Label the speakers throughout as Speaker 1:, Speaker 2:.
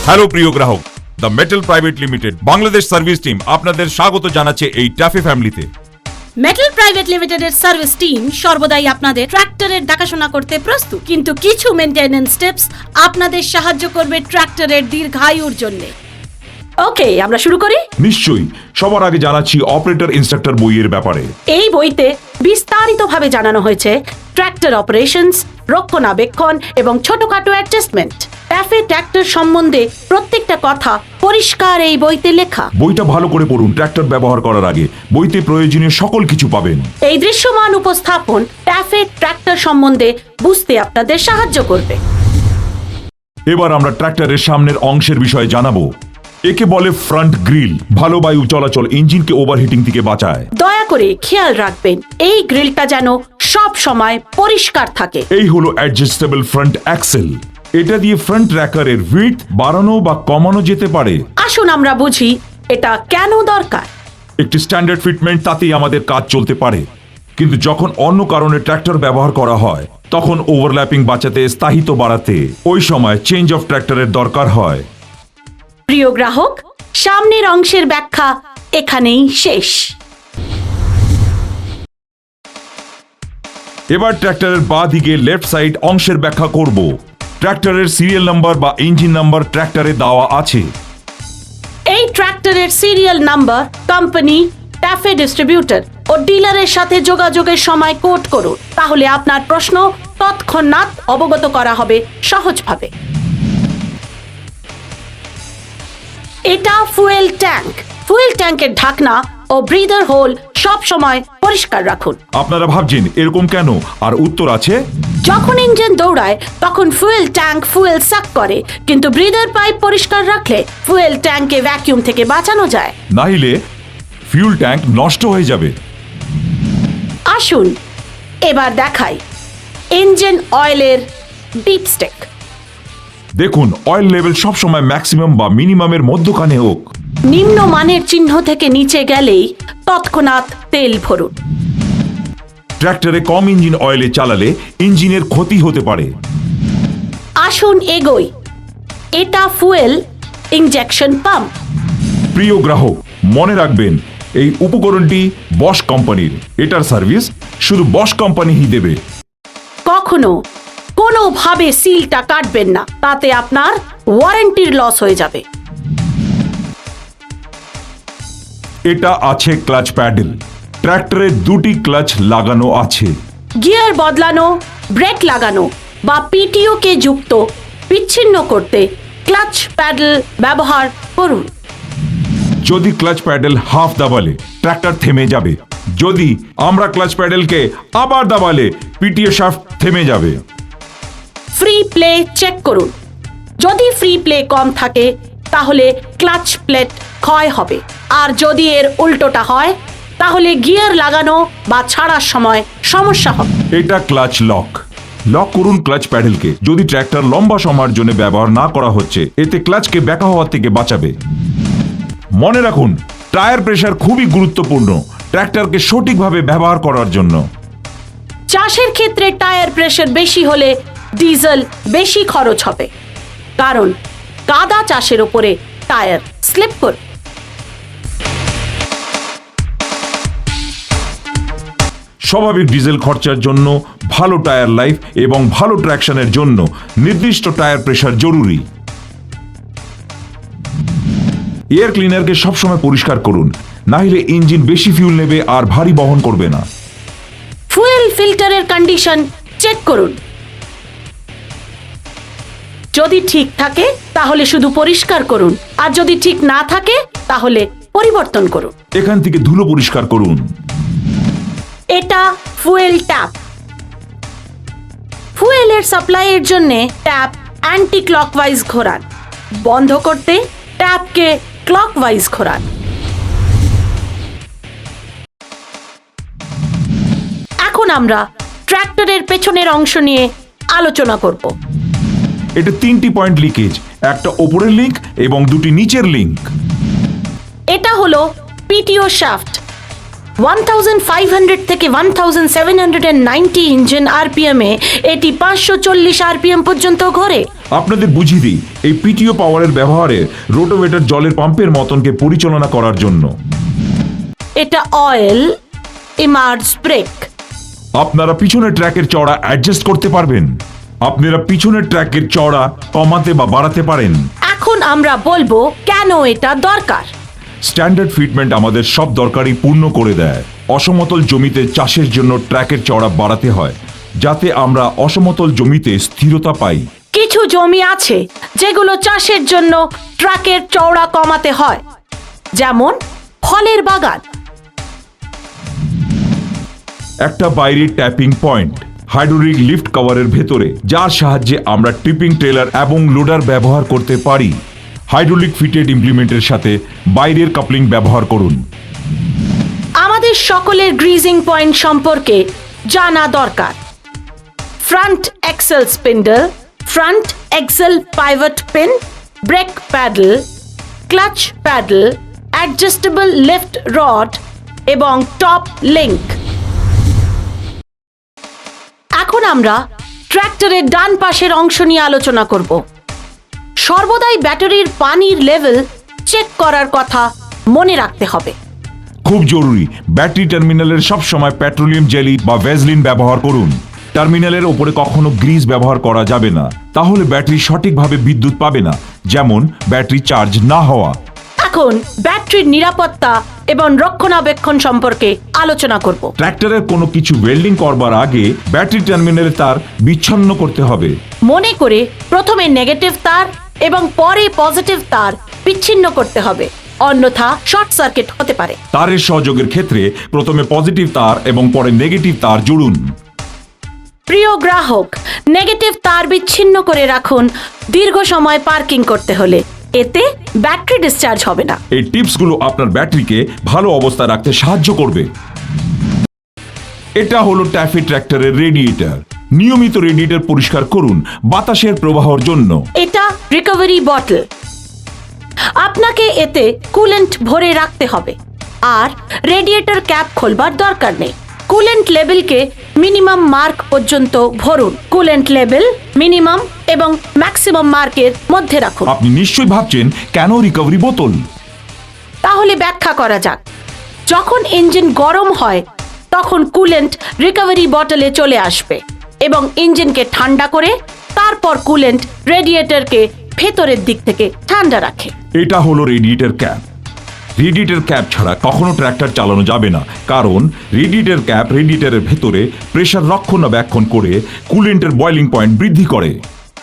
Speaker 1: Hello প্রিয় গ্রাহক, the metal private limited Bangladesh service team আপনাদের স্বাগত জানাচ্ছে এই টাফে ফ্যামিলিতে।
Speaker 2: মেটাল প্রাইভেট লিমিটেডের সার্ভিস টিম সর্বদাই আপনাদের ট্রাক্টরের দেখাশোনা করতে প্রস্তুত, কিন্তু কিছু মেইনটেনেন্স স্টেপস আপনাদের সাহায্য করবে ট্রাক্টরের দীর্ঘায়ুর জন্য। ওকে, আমরা শুরু করি।
Speaker 1: নিশ্চয়ই। সবার আগে জানাচ্ছি অপারেটর ইনস্ট্রাক্টর বইয়ের ব্যাপারে।
Speaker 2: এই বইতে বিস্তারিতভাবে জানানো হয়েছে ট্রাক্টর অপারেশনস, রক্ষণাবেক্ষণ এবং ছোটখাটো অ্যাডজাস্টমেন্ট। ট্যাফে ট্রাক্টর সম্বন্ধে প্রত্যেকটা কথা পরিষ্কার এই বইতে লেখা।
Speaker 1: বইটা ভালো করে পড়ুন ট্রাক্টর ব্যবহার করার আগে। বইতে প্রয়োজনীয় সকল কিছু পাবেন।
Speaker 2: এই দৃশ্যমান উপস্থাপন ট্যাফে ট্রাক্টর সম্বন্ধে বুঝতে আপনাদের সাহায্য করবে।
Speaker 1: এবার আমরা ট্রাক্টরের সামনের অংশের বিষয়ে জানাবো। একে বলে ফ্রন্ট গ্রিল। ভালো বায়ু চলাচল ইঞ্জিনকে ওভারহিটিং থেকে বাঁচায়।
Speaker 2: দয়া করে খেয়াল রাখবেন এই গ্রিলটা যেন সব সময় পরিষ্কার থাকে।
Speaker 1: এই হলো অ্যাডজাস্টেবল ফ্রন্ট অ্যাক্সেল। এটা দিয়ে ফ্রন্ট ট্র্যাকারের উইডথ বাড়ানো বা কমানো যেতে পারে।
Speaker 2: আসুন আমরা বুঝি এটা কেন দরকার।
Speaker 1: একটি স্ট্যান্ডার্ড ফিটমেন্ট, তাতেই আমাদের কাজ চলতে পারে। কিন্তু যখন অন্য কারণে ট্র্যাক্টর ব্যবহার করা হয়, তখন ওভারল্যাপিং বাঁচাতে, স্থায়িত্ব বাড়াতে, ওই সময় চেঞ্জ অফ ট্র্যাক্টরের দরকার হয়।
Speaker 2: প্রিয় গ্রাহক, সামনের অংশের ব্যাখ্যা এখানেই শেষ।
Speaker 1: এবার ট্র্যাক্টরের বাঁ দিকে লেফট সাইড অংশের ব্যাখ্যা করব। ট্র্যাক্টরের সিরিয়াল নাম্বার বা ইঞ্জিন নাম্বার ট্র্যাক্টরে দেওয়া আছে।
Speaker 2: এই ট্র্যাক্টরের serial number company, TAFE distributor ও ডিলারের সাথে যোগাযোগের সময় কোড করুন, তাহলে আপনার প্রশ্ন তৎক্ষণাৎ অবগত করা হবে সহজভাবে। এটা ফুয়েল ট্যাঙ্ক। ফুয়েল ট্যাঙ্কের ঢাকনা ও ব্রিদার হোল সব সময় পরিষ্কার রাখুন।
Speaker 1: আপনারা ভাবছেন এরকম কেন? আর উত্তর আছে।
Speaker 2: যখন ইঞ্জিন দৌড়ায় তখন ফুয়েল ট্যাঙ্ক ফুয়েল সাক করে, কিন্তু ব্রিদার পাইপ পরিষ্কার রাখলে ফুয়েল ট্যাঙ্কে ভ্যাকুয়াম থেকে বাঁচানো যায়।
Speaker 1: নাইলে ফিউল ট্যাঙ্ক নষ্ট হয়ে যাবে।
Speaker 2: আসুন এবার দেখাই ইঞ্জিন অয়েলের ডিপস্টিক।
Speaker 1: দেখুন, অয়েল লেভেল সবসময় ম্যাক্সিমাম বা মিনিমামের মধ্যখানে হোক।
Speaker 2: নিম্ন মানের চিহ্ন থেকে নিচে গেলেই তৎক্ষণাৎ তেল ভরুন।
Speaker 1: ট্র্যাক্টরে কম ইঞ্জিন অয়েলে চালালে ইঞ্জিনের ক্ষতি হতে পারে।
Speaker 2: আসুন এগোই। এটা ফুয়েল ইনজেকশন পাম্প।
Speaker 1: প্রিয় গ্রাহক, মনে রাখবেন এই উপকরণটি বশ কোম্পানির। এটার সার্ভিস শুধু বশ কোম্পানিই দেবে।
Speaker 2: কখনো কোনোভাবে সিলটা কাটবেন না, তাতে আপনার ওয়ারেন্টির লস হয়ে যাবে।
Speaker 1: এটা আছে ক্লাচ প্যাডেল। ট্র্যাক্টরে দুটি ক্লাচ লাগানো আছে।
Speaker 2: গিয়ার বদলানো, ব্রেক লাগানো বা পিটিও কে যুক্ত বিচ্ছিন্ন করতে ক্লাচ প্যাডেল ব্যবহার করুন।
Speaker 1: যদি ক্লাচ প্যাডেল হাফ দাবালে ট্র্যাক্টর থেমে যাবে। যদি আমরা ক্লাচ প্যাডেলকে আবার দাবালে পিটিও শাফট থেমে যাবে।
Speaker 2: ফ্রি প্লে চেক করুন। যদি ফ্রি প্লে কম থাকে তাহলে ক্লাচ প্লেট ক্ষয় হবে, আর যদি এর উল্টোটা হয় তাহলে গিয়ার লাগানো বা ছাড়ার সময় সমস্যা হবে।
Speaker 1: এটা ক্লাচ লক। লক করুন ক্লাচ প্যাডেলকে। যদি ট্র্যাক্টর লম্বা সময়ের জন্য ব্যবহার না করা হচ্ছে, এতে ক্লাচকে ব্যাকা হওয়া থেকে বাঁচাবে। মনে রাখুন, টায়ার প্রেসার খুবই গুরুত্বপূর্ণ ট্র্যাক্টরকে সঠিকভাবে ব্যবহার করার জন্য।
Speaker 2: চাষের ক্ষেত্রে টায়ার প্রেসার বেশি হলে ডিজেল বেশি খরচ হবে, কারণ কাদা চাষের উপরে টায়ার স্লিপ করে।
Speaker 1: স্বাভাবিক ডিজেল খরচার জন্য ভালো টায়ার লাইফ এবং ভালো ট্র্যাকশনের জন্য নির্দিষ্ট টায়ার প্রেসার জরুরি। এয়ার ক্লিনারকে সবসময় পরিষ্কার করুন, না হলে ইঞ্জিন বেশি ফিউল নেবে আর ভারী বহন করবে না।
Speaker 2: ফুয়েল ফিল্টারের কন্ডিশন চেক করুন। যদি ঠিক থাকে তাহলে শুধু পরিষ্কার করুন, আর যদি ঠিক না থাকে তাহলে পরিবর্তন করুন।
Speaker 1: এখান থেকে ধুলো পরিষ্কার করুন।
Speaker 2: এটা ফুয়েল ট্যাপ। ফুয়েলের সাপ্লাইয়ের জন্য ট্যাপ অ্যান্টি ক্লকওয়াইজ ঘোরান। বন্ধ করতে ট্যাপকে ক্লকওয়াইজ ঘোরান। এখন আমরা ট্র্যাক্টরের পেছনের অংশ নিয়ে আলোচনা করব।
Speaker 1: এটা 3টি পয়েন্ট লিকেজ, একটা ওপরের লিঙ্ক এবং দুটি নিচের লিঙ্ক।
Speaker 2: এটা হলো পিটিও শাফট। 1500 থেকে 1790 ইঞ্জিন আরপিএম এ এটি 540 আরপিএম পর্যন্ত ঘোরে।
Speaker 1: আপনাদের বুঝিয়ে দিই, এই পিটিও পাওয়ারের ব্যবহারে রোটোভেটর জলের পাম্পের মতনকে পরিচালনা করার জন্য।
Speaker 2: এটা অয়েল ইমার্জ ব্রেক।
Speaker 1: আপনারা পিছনের ট্র্যাকের চওড়া অ্যাডজাস্ট করতে পারবেন। আপনারা পিছনের ট্র্যাকের চওড়া কমাতে বা বাড়াতে পারেন।
Speaker 2: এখন আমরা বলবো কেন এটা দরকার।
Speaker 1: স্ট্যান্ডার্ড ফিটমেন্ট আমাদের সব দরকারই পূর্ণ করে দেয়। অসমতল জমিতে চাষের জন্য ট্র্যাকের চওড়া বাড়াতে হয়, যাতে আমরা অসমতল জমিতে স্থিরতা পাই।
Speaker 2: কিছু জমি আছে যেগুলো চাষের জন্য ট্র্যাকের চওড়া কমাতে হয়, যেমন ফলের বাগান।
Speaker 1: একটা বাইরের ট্যাপিং পয়েন্ট হাইড্রোলিক লিফট কভারের ভেতরে, যার সাহায্যে আমরা ট্রিপিং ট্রেলার এবং লোডার ব্যবহার করতে পারি। হাইড্রোলিক ফিটেড ইমপ্লিমেন্টের সাথে বাইরের কাপলিং ব্যবহার করুন।
Speaker 2: আমাদের সকলের গ্রিজিং পয়েন্ট সম্পর্কে জানা দরকার। Front axle spindle, front axle pivot pin, brake pedal, clutch pedal, adjustable lift rod এবং টপ লিঙ্ক। এখন আমরা ট্র্যাক্টরের ডান পাশের অংশ নিয়ে আলোচনা করব। সর্বদাই ব্যাটারির পানির লেভেল চেক করার কথা মনে রাখতে হবে।
Speaker 1: খুব জরুরি, ব্যাটারি টার্মিনালের সব সময় পেট্রোলিয়াম জেলি বা ভ্যাসলিন ব্যবহার করুন। টার্মিনালের ওপরে কখনো গ্রিজ ব্যবহার করা যাবে না, তাহলে ব্যাটারি সঠিকভাবে বিদ্যুৎ পাবে না, যেমন ব্যাটারি চার্জ না হওয়া।
Speaker 2: এখন ব্যাটারির নিরাপত্তা এবং রক্ষণাবেক্ষণ সম্পর্কে আলোচনা করব।
Speaker 1: ট্র্যাক্টরের কোনো কিছু ওয়েল্ডিং করবার আগে ব্যাটারি টার্মিনালের তার বিচ্ছিন্ন করতে হবে।
Speaker 2: মনে করে প্রথমে নেগেটিভ তার এবং পরে পজিটিভ তার বিচ্ছিন্ন করতে হবে, অন্যথা শর্ট সার্কিট হতে পারে।
Speaker 1: তারের সহযোগের ক্ষেত্রে প্রথমে পজিটিভ তার এবং পরে নেগেটিভ তার জুড়ুন।
Speaker 2: প্রিয় গ্রাহক, নেগেটিভ তার বিচ্ছিন্ন করে রাখুন দীর্ঘ সময় পার্কিং করতে হলে, এতে ব্যাটারি ডিসচার্জ হবে না।
Speaker 1: এই টিপসগুলো আপনার ব্যাটারিকে ভালো অবস্থায় রাখতে সাহায্য করবে। এটা হলো ট্যাফে ট্র্যাক্টরের রেডিয়েটর। নিয়মিত রেডিয়েটর পরিষ্কার করুন বাতাসের প্রবাহের জন্য।
Speaker 2: এটা রিকভারি বটল। আপনাকে এতে কুলেন্ট ভরে রাখতে হবে, আর রেডিয়েটর ক্যাপ খোলবার দরকার নেই। কুলেন্ট লেভেলকে মিনিমাম মার্ক পর্যন্ত ভরুন। কুলেন্ট লেভেল মিনিমাম এবং ম্যাক্সিমাম মার্কের মধ্যে রাখুন।
Speaker 1: আপনি নিশ্চয়ই ভাবছেন কেন রিকভারি বোতল?
Speaker 2: তাহলে ব্যাখ্যা করা যাক। যখন ইঞ্জিন গরম হয় তখন কুলেন্ট রিকভারি বটলে চলে আসবে এবং ইঞ্জিনকে ঠান্ডা করে তারপর কুলেন্ট রেডিয়েটরকে ভেতরের দিক থেকে ঠান্ডা রাখে।
Speaker 1: এটা হলো রেডিয়েটর ক্যাপ। রেডিয়েটর ক্যাপ ছাড়া কখনো ট্র্যাক্টর চালানো যাবে না, কারণ রেডিয়েটর ক্যাপ রেডিয়েটরের ভেতরে প্রেসার রক্ষণাবেক্ষণ করে কুলেন্টের বয়লিং পয়েন্ট বৃদ্ধি করে।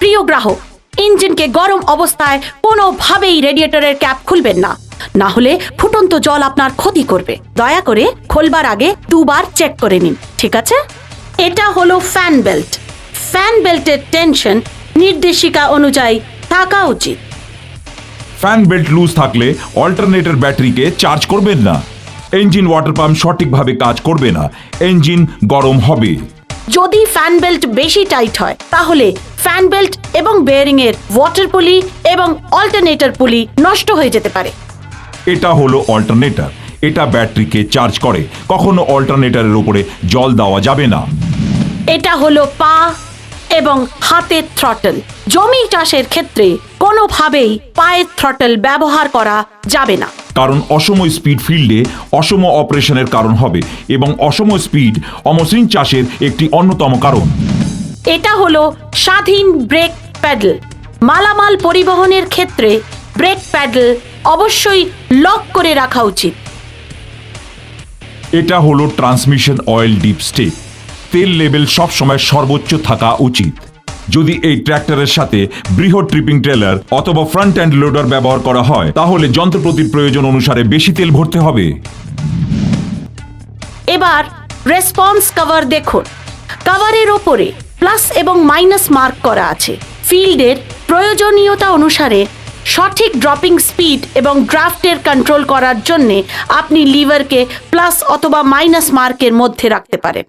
Speaker 2: প্রিয় গ্রাহক, ইঞ্জিনকে গরম অবস্থায় কোনোভাবেই রেডিয়েটরের ক্যাপ খুলবেন না, না হলে ফুটন্ত জল আপনার ক্ষতি করবে। দয়া করে খোলবার আগে দুবার চেক করে নিন, ঠিক আছে? এটা হলো ফ্যান বেল্ট। ফ্যান বেল্টের টেনশন নির্দেশিকা অনুযায়ী থাকা উচিত।
Speaker 1: ফ্যান বেল্ট লুজ থাকলে অল্টারনেটর ব্যাটারিকে চার্জ করবেন না। ইঞ্জিন ওয়াটার পাম্প সঠিকভাবে কাজ করবে না, ইঞ্জিন গরম হবে।
Speaker 2: যদি ফ্যান বেল্ট বেশি টাইট হয় তাহলে ফ্যান বেল্ট এবং বেয়ারিং এর ওয়াটার পুলি এবং অল্টারনেটর পুলি নষ্ট হয়ে যেতে পারে।
Speaker 1: এটা হলো অল্টারনেটর। এটা ব্যাটারিকে চার্জ করে। কখনো অল্টারনেটরের উপরে জল দেওয়া যাবে না।
Speaker 2: এটা হলো পা এবং হাতের থ্রটল। জমি চাষের ক্ষেত্রে কোনোভাবেই পায়ের থ্রটল ব্যবহার করা যাবে না,
Speaker 1: কারণ অসম স্পিড ফিল্ডে অসম অপারেশনের কারণ হবে এবং অসম স্পিড অমসৃণ চাষের একটি অন্যতম কারণ।
Speaker 2: এটা হলো স্বাধীন ব্রেক প্যাডেল। মালামাল পরিবহনের ক্ষেত্রে ব্রেক প্যাডেল অবশ্যই লক করে রাখা উচিত।
Speaker 1: এটা হলো ট্রান্সমিশন অয়েল ডিপ স্টেপ। তেল লেভেল সবসময় সর্বোচ্চ থাকা উচিত। যদি এই ট্র্যাক্টরের সাথে বৃহৎ ট্রিপিং ট্রেলার অথবা ফ্রন্ট এন্ড লোডার ব্যবহার করা হয়, তাহলে যন্ত্রপাতির প্রয়োজন অনুসারে বেশি তেল ভরতে হবে।
Speaker 2: এবার রেসপন্স কভার দেখুন। কভারের ওপরে প্লাস এবং মাইনাস মার্ক করা আছে। ফিল্ডের প্রয়োজনীয়তা অনুসারে সঠিক ড্রপিং স্পিড এবং ড্রাফটের কন্ট্রোল করার জন্য আপনি লিভারকে প্লাস অথবা মাইনাস মার্কের মধ্যে রাখতে পারেন।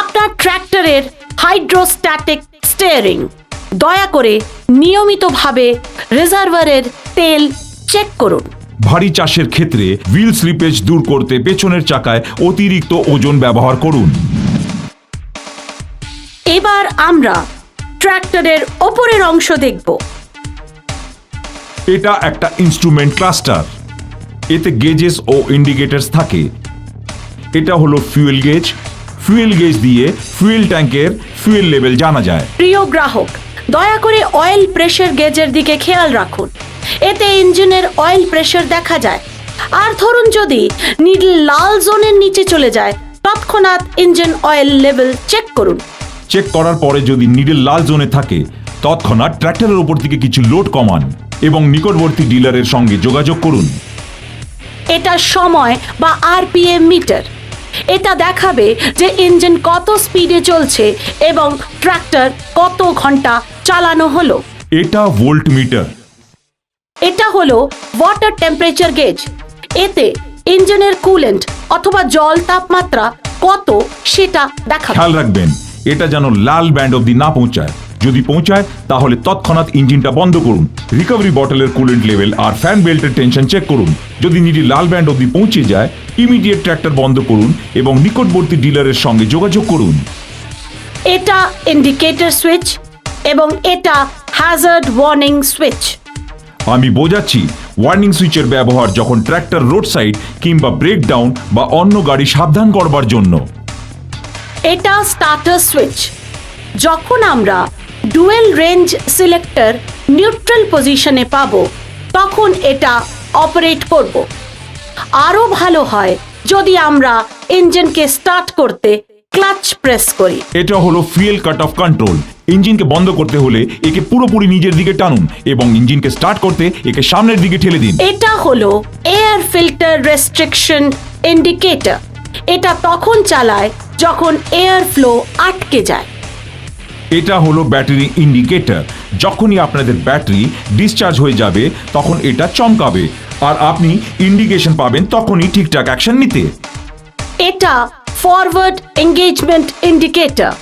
Speaker 2: আপনার ট্র্যাক্টরের হাইড্রোস্ট্যাটিক স্টিয়ারিং। দয়া করে নিয়মিতভাবে রিজার্ভারের তেল চেক করুন।
Speaker 1: ভারী চাষের ক্ষেত্রে হুইল স্লিপেজ দূর করতে পেছনের চাকায় অতিরিক্ত ওজন ব্যবহার করুন।
Speaker 2: এবার আমরা ট্র্যাক্টরের ওপরের অংশ দেখব।
Speaker 1: এটা একটা ইনস্ট্রুমেন্ট ক্লাস্টার। এতে গেজেস ও ইন্ডিকেটরস থাকে। এটা হলো ফুয়েল গেজ। ফুয়েল গেজ দিয়ে ফুয়েল ট্যাঙ্কের ফুয়েল লেভেল জানা যায়।
Speaker 2: প্রিয় গ্রাহক, দয়া করে অয়েল প্রেশার গেজের দিকে খেয়াল রাখুন। এতে ইঞ্জিনের অয়েল প্রেশার দেখা যায়। আর ধরুন যদি নিডল লাল জোনের নিচে চলে যায়, তৎক্ষণাৎ ইঞ্জিন অয়েল লেভেল চেক করুন।
Speaker 1: চেক করার পরে যদি নিডল লাল জোনে থাকে, তৎক্ষণাৎ ট্র্যাক্টরের উপর থেকে কিছু লোড কমান এবং নিকটবর্তী ডিলারের সঙ্গে যোগাযোগ করুন।
Speaker 2: এটা সময় বা আরপিএম মিটার। এটা দেখাবে যে ইঞ্জিন কত স্পিডে চলছে এবং ট্র্যাক্টর কত ঘন্টা চালানো হলো।
Speaker 1: এটা ভোল্ট মিটার।
Speaker 2: এটা হলো ওয়াটার টেম্পারেচার গেজ। এতে ইঞ্জিনের কুলেন্ট অথবা জল তাপমাত্রা কত সেটা দেখাবে।
Speaker 1: খেয়াল রাখবেন এটা যেন লাল ব্যান্ড অবধি না পৌঁছায়। যদি পৌঁছায় তাহলে তৎক্ষণাৎ ইঞ্জিনটা বন্ধ করুন। রিকভারি বটলের কুলেন্ট লেভেল আর ফ্যান বেল্টের টেনশন চেক করুন। যদি নিডল লাল ব্যান্ড অবধি পৌঁছে যায়, ইমিডিয়েট ট্র্যাক্টর বন্ধ করুন এবং নিকটবর্তী ডিলারের সঙ্গে যোগাযোগ করুন।
Speaker 2: এটা ইন্ডিকেটর সুইচ এবং এটা হ্যাজার্ড ওয়ার্নিং সুইচ।
Speaker 1: আমি বোঝাচ্ছি, ওয়ার্নিং সুইচের ব্যবহার যখন ট্র্যাক্টর রোড সাইড কিংবা ব্রেকডাউন বা অন্য গাড়ি সাবধান করবার জন্য।
Speaker 2: এটা স্টার্টার সুইচ। যখন আমরা ডুয়েল রেঞ্জ সিলেক্টর নিউট্রাল পজিশনে পাবো, তখন এটা অপারেট করব। আরও ভালো হয় যদি আমরা ইঞ্জিনকে স্টার্ট করতে ক্লাচ প্রেস করি।
Speaker 1: এটা হলো ফুয়েল কাট অফ কন্ট্রোল। ইঞ্জিনকে বন্ধ করতে হলে একে পুরোপুরি নিজের দিকে টানুন এবং ইঞ্জিনকে স্টার্ট করতে একে সামনের দিকে ঠেলে দিন।
Speaker 2: এটা হলো এয়ার ফিল্টার রেস্ট্রিকশন ইন্ডিকেটর। এটা তখন চালায় যখন এয়ার ফ্লো আটকে যায়।
Speaker 1: এটা হলো ব্যাটারি ইন্ডিকেটর। যখনই আপনাদের ব্যাটারি ডিসচার্জ হয়ে যাবে, তখন এটা চমকাবে আর আপনি ইন্ডিকেশন পাবেন তখনই ঠিকঠাক অ্যাকশন নিতে।
Speaker 2: এটা ফরওয়ার্ড এঙ্গেজমেন্ট ইন্ডিকেটর।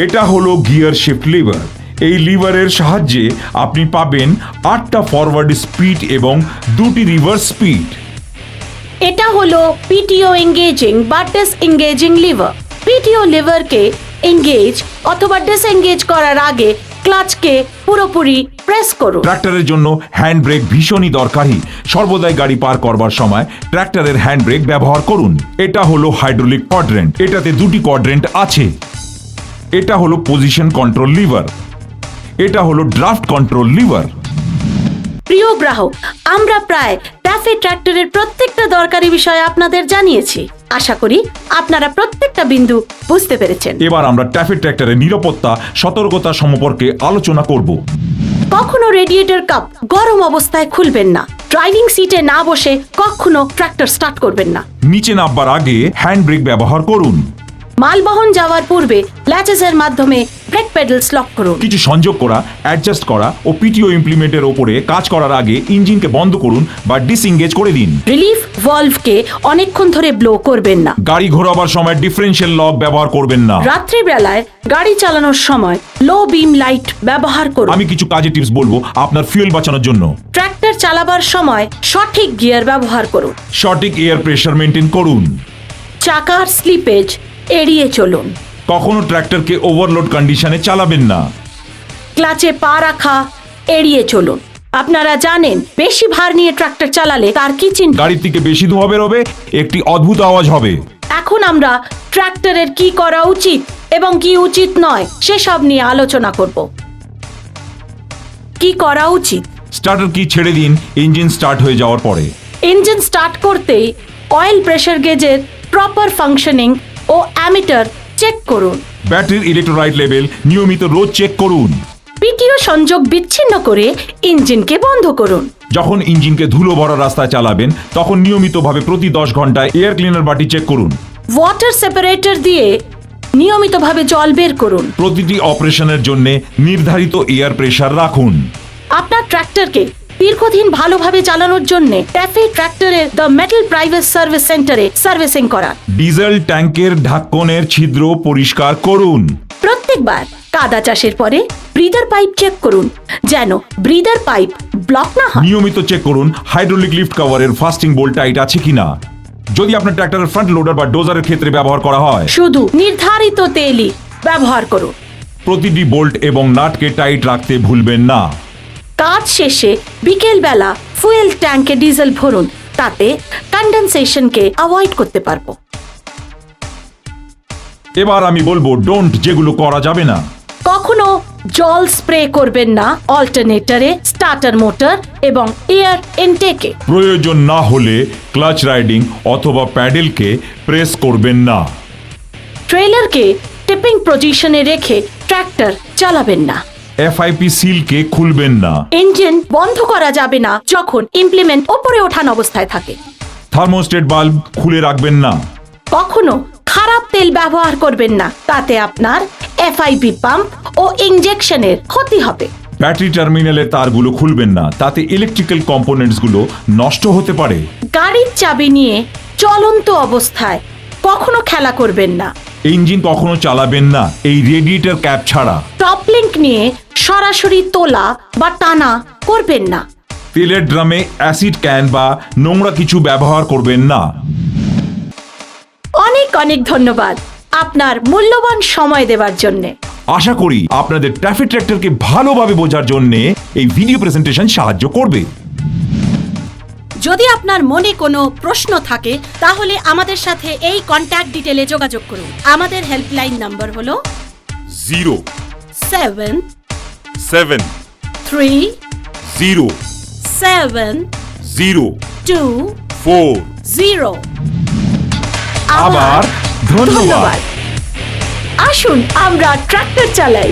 Speaker 1: এটা হলো গিয়ার শিফট লিভার। এই লিভারের সাহায্যে আপনি পাবেন 8টা ফরওয়ার্ড স্পিড এবং 2টি রিভার্স স্পিড।
Speaker 2: এটা হলো পিটিও এঙ্গেজিং বা ডিসএঙ্গেজিং লিভার। পিটিও লিভারকে এঙ্গেজ অথবা ডিসএঙ্গেজ করার আগে ক্লাচকে পুরোপুরি প্রেস করুন।
Speaker 1: ট্র্যাক্টরের জন্য হ্যান্ড ব্রেক ভীষণই দরকারি। সর্বদাই গাড়ি পার করবার সময় ট্র্যাক্টরের হ্যান্ড ব্রেক ব্যবহার করুন। এটা হলো হাইড্রোলিক কোয়াড্রেন্ট। এটাতে 2টি কোয়াড্রেন্ট আছে। এটা হলো পজিশন কন্ট্রোল লিভার। এটা হলো ড্রাফট কন্ট্রোল লিভার।
Speaker 2: প্রিয় গ্রাহক, আমরা প্রায় ট্যাফে ট্র্যাক্টরের প্রত্যেকটা দরকারি বিষয় আপনাদের জানিয়েছি। আশা করি আপনারা প্রত্যেকটা বিন্দু বুঝতে পেরেছেন।
Speaker 1: এবার আমরা ট্যাফে ট্র্যাক্টরের নিরাপত্তা সতর্কতা সম্পর্কে আলোচনা করব।
Speaker 2: কখনো রেডিয়েটর কাপ গরম অবস্থায় খুলবেন না। ড্রাইভিং সিটে না বসে কখনো ট্র্যাক্টর স্টার্ট করবেন না।
Speaker 1: নিচে নামবার আগে হ্যান্ড ব্রেক ব্যবহার করুন।
Speaker 2: মালবহন যাওয়ার পূর্বে ল্যাচেসের মাধ্যমে ব্রেক পেডেলস লক করুন।
Speaker 1: কিছু সংযোগ করা, অ্যাডজাস্ট করা ও পিটিও ইমপ্লিমেন্টের ওপরে কাজ করার আগে ইঞ্জিনকে বন্ধ করুন বা ডিসএঙ্গেজ করে দিন।
Speaker 2: রিলিফ ভলভকে অনেকক্ষণ ধরে ব্লো করবেন না।
Speaker 1: গাড়ি ঘোরাবার সময় ডিফারেন্সিয়াল লক ব্যবহার করবেন না।
Speaker 2: রাত্রিবেলায় গাড়ি চালানোর সময় লো বিম লাইট ব্যবহার করুন।
Speaker 1: আমি কিছু কাজে টিপস বলবো আপনার ফুয়েল বাঁচানোর জন্য।
Speaker 2: ট্র্যাক্টর চালাবার সময় সঠিক গিয়ার ব্যবহার করুন।
Speaker 1: সঠিক এয়ার প্রেসার মেনটেন করুন।
Speaker 2: চাকার স্লিপেজ এড়িয়ে চলুন।
Speaker 1: কখনো ট্র্যাক্টরকে ওভারলোড কন্ডিশনে চালাবেন না।
Speaker 2: ক্লাচে পা রাখা এড়িয়ে চলুন। আপনারা জানেন বেশি ভার নিয়ে ট্রাক্টর চালালে তার কি চিন্তা।
Speaker 1: গাড়ির থেকে বেশি ধোঁয়া বেরোবে, একটি অদ্ভুত আওয়াজ হবে।
Speaker 2: এখন আমরা ট্রাক্টরের কি করা উচিত এবং কি উচিত নয় সেসব নিয়ে আলোচনা করব। কি করা উচিত?
Speaker 1: স্টার্টার কি ছেড়ে দিন ইঞ্জিন স্টার্ট হয়ে যাওয়ার পরে।
Speaker 2: ইঞ্জিন স্টার্ট করতেই অয়েল প্রেশার গেজের প্রপার ফাংশনিং ও অ্যামিটার চেক করুন।
Speaker 1: ব্যাটারির ইলেকট্রোলাইট লেভেল নিয়মিত রোজ চেক করুন।
Speaker 2: পিটিও সংযোগ বিচ্ছিন্ন করে ইঞ্জিনকে বন্ধ করুন।
Speaker 1: যখন ইঞ্জিনকে ধুলো ভরা রাস্তায় চালাবেন, তখন নিয়মিতভাবে প্রতি 10 ঘন্টায় এয়ার ক্লিনার বাটি চেক করুন।
Speaker 2: ওয়াটার সেপারেটর দিয়ে নিয়মিতভাবে জল বের করুন।
Speaker 1: প্রতিটি অপারেশনের জন্য নির্ধারিত এয়ার প্রেসার রাখুন।
Speaker 2: আপনার ট্রাক্টরকে দীর্ঘদিন ভালোভাবে চালানোর জন্য ট্যাফে ট্রাক্টরের দ্য মেটাল প্রাইভেট সার্ভিস সেন্টারে সার্ভিসিং করান।
Speaker 1: ডিজেল ট্যাঙ্কের ঢাকনের ছিদ্র পরিষ্কার করুন।
Speaker 2: প্রত্যেকবার কাদা চাষের পরে ব্রিদার পাইপ চেক করুন যেন ব্রিদার পাইপ ব্লক না হয়।
Speaker 1: নিয়মিত চেক করুন হাইড্রোলিক লিফট কভারের ফাস্টিং বোল্ট টাইট আছে কিনা। যদি আপনার ট্র্যাক্টরের ফ্রন্ট লোডার বা ডোজারের ক্ষেত্রে ব্যবহার করা হয়,
Speaker 2: শুধু নির্ধারিত তেলই ব্যবহার করুন।
Speaker 1: প্রতিটি বোল্ট এবং নাটকে টাইট রাখতে ভুলবেন না।
Speaker 2: কাজ শেষে বিকেলবেলা ফুয়েল ট্যাঙ্কে ডিজেল ভরুন, তাতে কন্ডেনসেশনকে অ্যাভয়েড করতে পারবো।
Speaker 1: এবার আমি বলবো ডোন্ট, যেগুলো করা যাবে না।
Speaker 2: কখনো জল স্প্রে করবেন না অল্টারনেটরে, স্টার্টার মোটর এবং এয়ার ইনটেকে।
Speaker 1: প্রয়োজন না হলে ক্লাচ রাইডিং অথবা প্যাডেলকে প্রেস করবেন না।
Speaker 2: ট্রেলারকে টিপিং পজিশনে রেখে ট্র্যাক্টর চালাবেন না।
Speaker 1: এফআইপি সিলকে খুলবেন না।
Speaker 2: ইঞ্জিন বন্ধ করা যাবে না যখন ইমপ্লিমেন্ট ওপরে ওঠান অবস্থায় থাকে।
Speaker 1: থার্মোস্টেট বাল্ব খুলে রাখবেন না।
Speaker 2: কখনো খারাপ তেল ব্যবহার করবেন না, তাতে আপনার এফআইপি পাম্প ও ইনজেকশনের ক্ষতি হবে।
Speaker 1: ব্যাটারি টার্মিনালের তারগুলো খুলবেন না, তাতে ইলেকট্রিক্যাল কম্পোনেন্টসগুলো নষ্ট হতে পারে।
Speaker 2: গাড়ির চাবি নিয়ে চলন্ত অবস্থায় কখনো খেলা করবেন না।
Speaker 1: ইঞ্জিন কখনো চালাবেন না এই রেডিয়েটর ক্যাপ ছাড়া।
Speaker 2: টপ লিঙ্ক নিয়ে সরাসরি তোলা বা টানা করবেন না।
Speaker 1: তেলের ড্রামে অ্যাসিড ক্যান বা নোংরা কিছু ব্যবহার করবেন না।
Speaker 2: অনেক অনেক ধন্যবাদ আপনার মূল্যবান সময় দেওয়ার জন্য।
Speaker 1: আশা করি আপনাদের ট্যাফে ট্র্যাক্টরকে ভালোভাবে বোঝার জন্য এই ভিডিও প্রেজেন্টেশন সাহায্য করবে।
Speaker 2: যদি আপনার মনে কোনো প্রশ্ন থাকে তাহলে আমাদের সাথে এই কন্ট্যাক্ট ডিটেলে যোগাযোগ করুন। আমাদের হেল্পলাইন নাম্বার হলো
Speaker 1: 0
Speaker 2: 7
Speaker 1: 7
Speaker 2: 3
Speaker 1: 0
Speaker 2: 7
Speaker 1: 0
Speaker 2: 2
Speaker 1: 4।
Speaker 2: 0।
Speaker 1: আবার ধন্যবাদ।
Speaker 2: আসুন আমরা ট্রাক্টর চালাই।